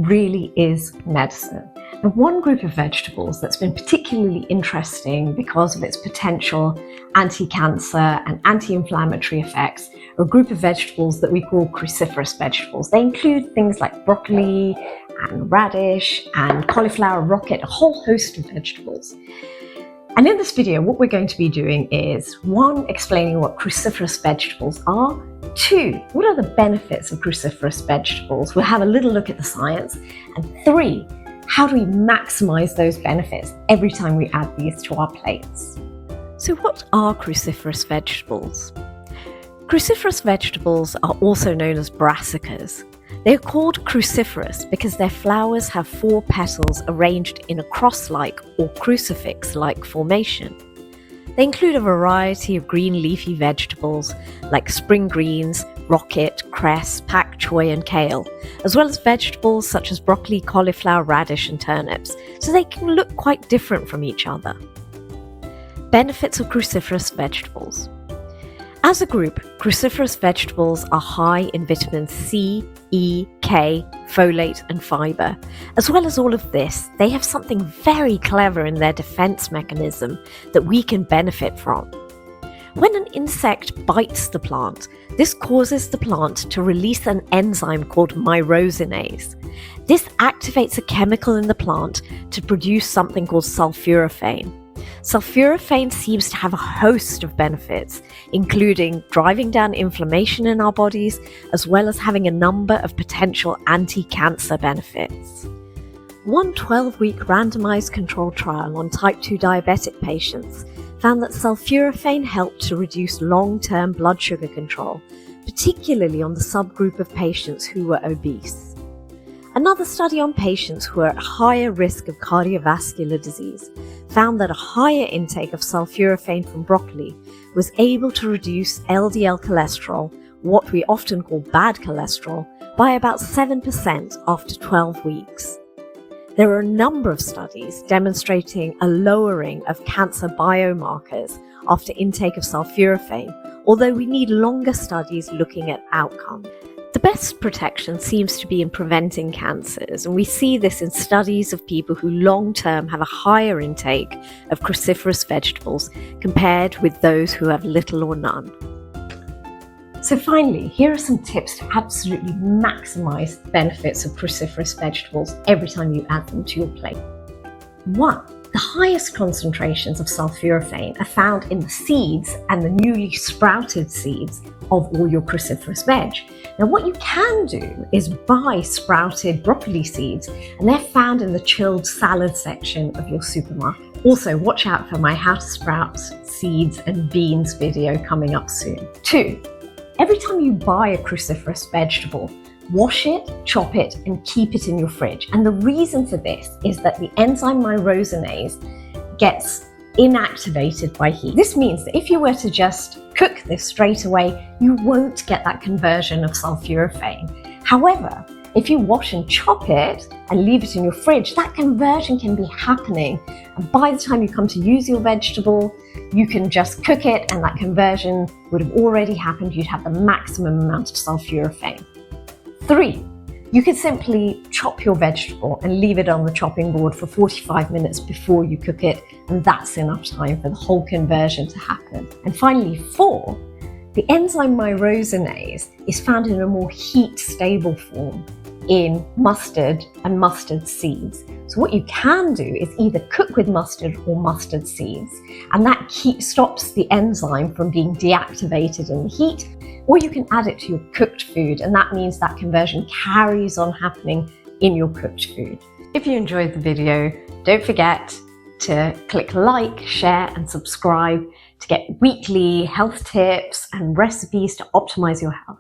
really is medicine. And one group of vegetables that's been particularly interesting because of its potential anti-cancer and anti-inflammatory effects are a group of vegetables that we call cruciferous vegetables. They include things like broccoli and radish and cauliflower, rocket, a whole host of vegetables. And in this video, what we're going to be doing is 1, explaining what cruciferous vegetables are, 2, what are the benefits of cruciferous vegetables? We'll have a little look at the science, and 3, how do we maximize those benefits every time we add these to our plates? So what are cruciferous vegetables? Cruciferous vegetables are also known as brassicas. They are called cruciferous because their flowers have 4 petals arranged in a cross-like or crucifix-like formation. They include a variety of green leafy vegetables like spring greens, rocket, cress, pak choy and kale, as well as vegetables such as broccoli, cauliflower, radish and turnips, so they can look quite different from each other. Benefits of cruciferous vegetables. As a group, cruciferous vegetables are high in vitamins C, E, K, folate and fibre. As well as all of this, they have something very clever in their defense mechanism that we can benefit from. When an insect bites the plant, this causes the plant to release an enzyme called myrosinase. This activates a chemical in the plant to produce something called sulforaphane. Sulforaphane seems to have a host of benefits, including driving down inflammation in our bodies, as well as having a number of potential anti-cancer benefits. One 12-week randomized controlled trial on type 2 diabetic patients found that sulforaphane helped to reduce long-term blood sugar control, particularly on the subgroup of patients who were obese. Another study on patients who are at higher risk of cardiovascular disease found that a higher intake of sulforaphane from broccoli was able to reduce LDL cholesterol, what we often call bad cholesterol, by about 7% after 12 weeks. There are a number of studies demonstrating a lowering of cancer biomarkers after intake of sulforaphane, although we need longer studies looking at outcome. The best protection seems to be in preventing cancers, and we see this in studies of people who long-term have a higher intake of cruciferous vegetables compared with those who have little or none. So finally, here are some tips to absolutely maximize the benefits of cruciferous vegetables every time you add them to your plate. 1. The highest concentrations of sulforaphane are found in the seeds and the newly sprouted seeds of all your cruciferous veg. Now what you can do is buy sprouted broccoli seeds, and they're found in the chilled salad section of your supermarket. Also, watch out for my how to sprout seeds and beans video coming up soon. 2. Every time you buy a cruciferous vegetable, wash it, chop it, and keep it in your fridge. And the reason for this is that the enzyme myrosinase gets inactivated by heat. This means that if you were to just cook this straight away, you won't get that conversion of sulforaphane. However, if you wash and chop it and leave it in your fridge, that conversion can be happening. And by the time you come to use your vegetable, you can just cook it and that conversion would have already happened. You'd have the maximum amount of sulforaphane. 3. You can simply chop your vegetable and leave it on the chopping board for 45 minutes before you cook it, and that's enough time for the whole conversion to happen. And finally, 4. The enzyme myrosinase is found in a more heat-stable form in mustard and mustard seeds. So what you can do is either cook with mustard or mustard seeds, and that stops the enzyme from being deactivated in the heat, or you can add it to your cooked food, and that means that conversion carries on happening in your cooked food. If you enjoyed the video, don't forget to click like, share and subscribe to get weekly health tips and recipes to optimize your health.